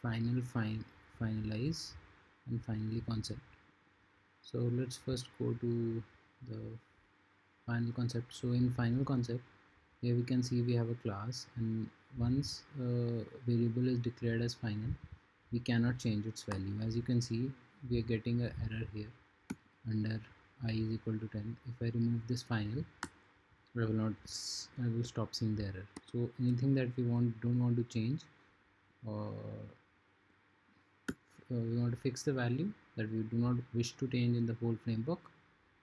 finalize and finally concept. So let's first go to the final concept. So in final concept, here we can see we have a class, and once a variable is declared as final, we cannot change its value. As you can see, we are getting an error here under I is equal to 10. If I remove this final, I will stop seeing the error. So anything that we don't want to change, or we want to fix the value that we do not wish to change in the whole framework,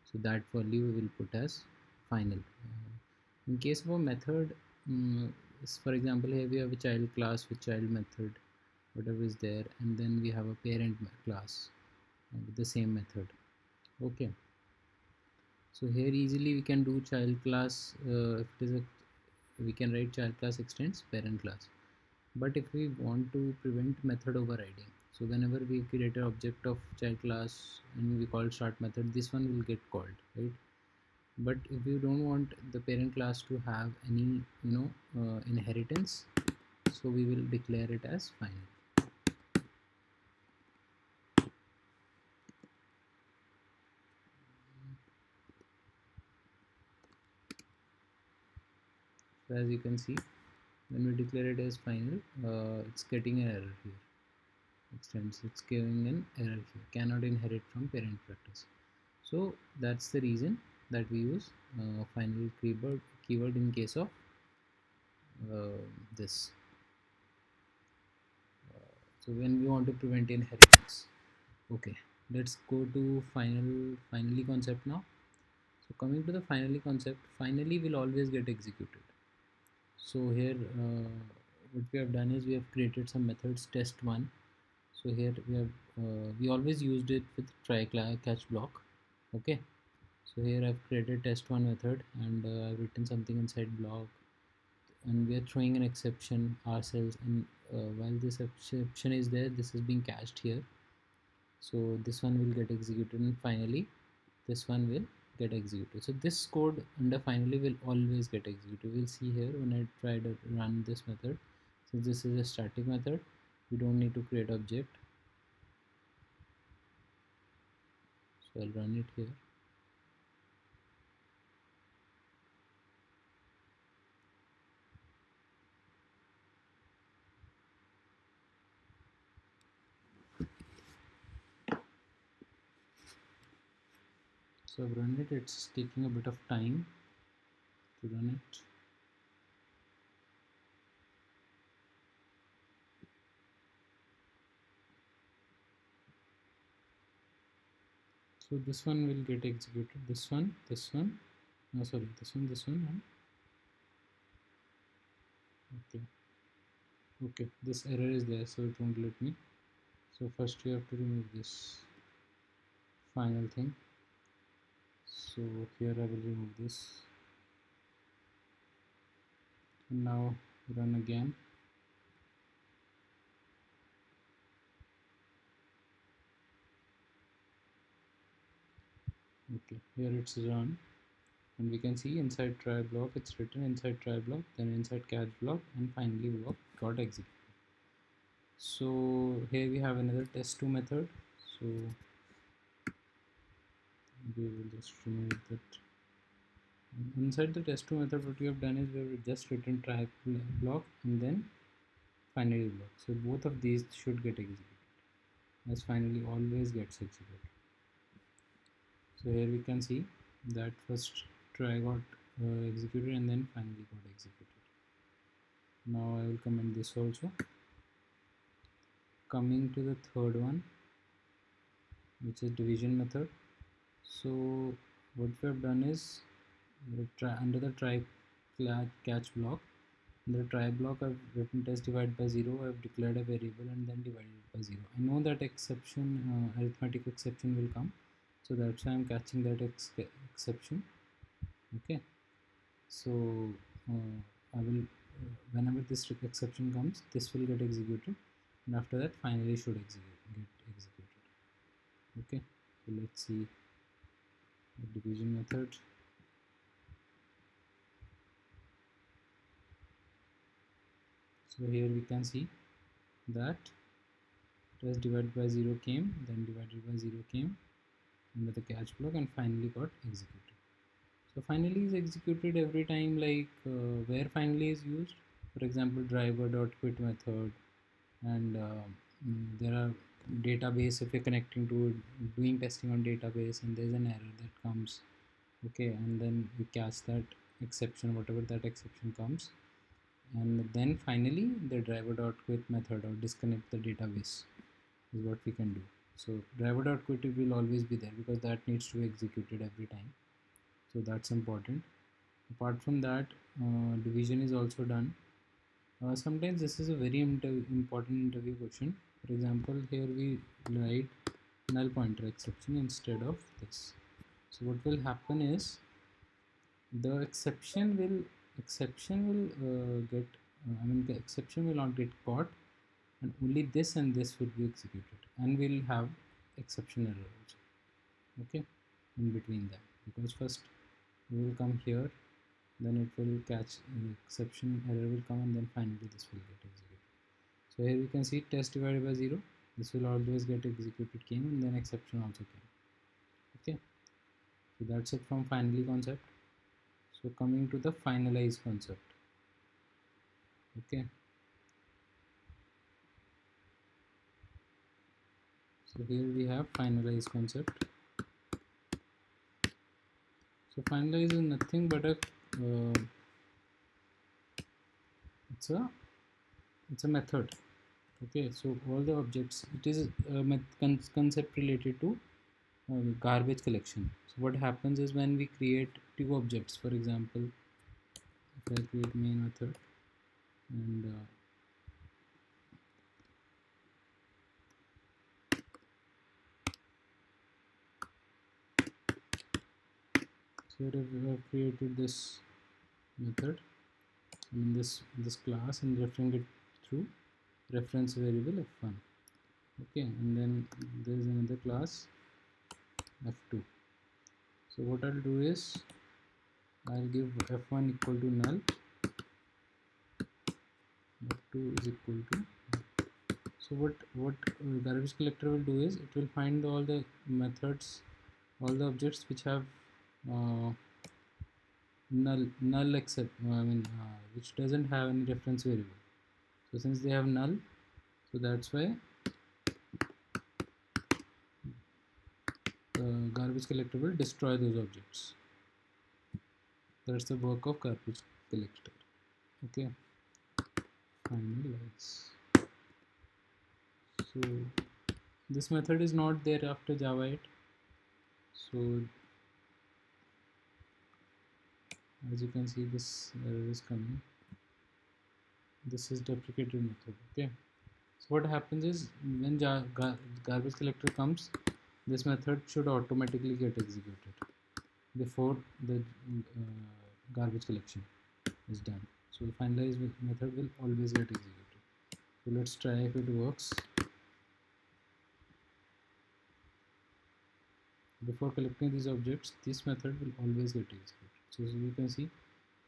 so that value we will put as final. In case of a method, for example, here we have a child class with child method, whatever is there, and then we have a parent class with the same method. Okay, so here easily we can do child class. If it is a, we can write child class extends parent class. But if we want to prevent method overriding, so whenever we create an object of child class and we call start method, this one will get called, right? But if you don't want the parent class to have any inheritance, so we will declare it as final. So as you can see, when we declare it as final, it's getting an error here. It's giving an error here, cannot inherit from parent practice. So that's the reason that we use final keyword in case of this. So when we want to prevent inheritance. Okay, let's go to finally concept now. So coming to the finally concept, finally will always get executed. So here what we have done is we have created some methods test1. So here we have we always used it with try catch block. Okay, so here I've created test1 method, and I've written something inside block, and we are throwing an exception ourselves, and while this exception is there, this is being cached here. So this one will get executed, and finally this one will get executed. So this code under finally will always get executed. We'll see here when I try to run this method. So this is a static method, we don't need to create object. So I'll run it here. So I've run it, it's taking a bit of time to run it. So this one will get executed, this one, no sorry, this one, and okay, this error is there, so it won't let me. So first you have to remove this final thing. So here I will remove this, and now run again. Okay, here it's run, and we can see inside try block it's written inside try block, then inside catch block, and finally block got executed. So here we have another test2 method, so we will just remove that. Inside the test2 method, what we have done is we have just written try block and then finally block. So both of these should get executed, as finally always gets executed. So here we can see that first try got executed, and then finally got executed. Now I will comment this also. Coming to the third one, which is division method. So what we have done is under the try catch block, in the try block I've written test divided by 0, I've declared a variable and then divided it by 0. I know that exception, arithmetic exception will come, so that's why I'm catching that exception. Okay, so I will whenever this exception comes, this will get executed, and after that finally should get executed. Okay, so let's see the division method. So here we can see that test divided by 0 came, then divided by 0 came under the catch block, and finally got executed. So finally is executed every time, like where finally is used. For example, driver.quit method, and there are database. If you're connecting to it, doing testing on database, and there's an error that comes, okay, and then you catch that exception, whatever that exception comes, and then finally the driver.quit method or disconnect the database is what we can do. So driver.quit will always be there because that needs to be executed every time, so that's important. Apart from that, division is also done. Sometimes this is a very important interview question. For example, here we write null pointer exception instead of this. So what will happen is the exception will get the exception will not get caught, and only this and this will be executed, and we'll have exception error also, okay, in between that, because first we will come here, then it will catch exception error will come, and then finally this will get executed. So here we can see test divided by 0, this will always get executed came, and then exception also came, okay. So that's it from finally concept. So coming to the finalize concept, okay. So here we have finalize concept. So finalize is nothing but a it's a method, okay. So all the objects, it is a concept related to garbage collection. So what happens is when we create two objects, for example, if I create main method, and so here we have created this method in this class and referring it through reference variable f1, okay, and then there is another class f2. So what I'll do is I'll give f1 equal to null, f2 is equal to null. So what garbage collector will do is it will find all the methods, all the objects which have null except which doesn't have any reference variable. So since they have null, so that's why the garbage collector will destroy those objects. That's the work of garbage collector, okay. Finalize. So this method is not there after Java 8. So as you can see, this error is coming. This is deprecated method, okay. So what happens is when garbage collector comes, this method should automatically get executed before the garbage collection is done. So the finalize method will always get executed. So let's try if it works. Before collecting these objects, this method will always get executed. So as you can see,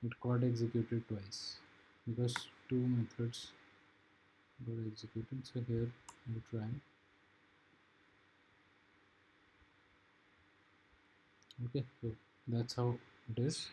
it got executed twice because two methods got executed. So here I'll try. Okay, so that's how it is.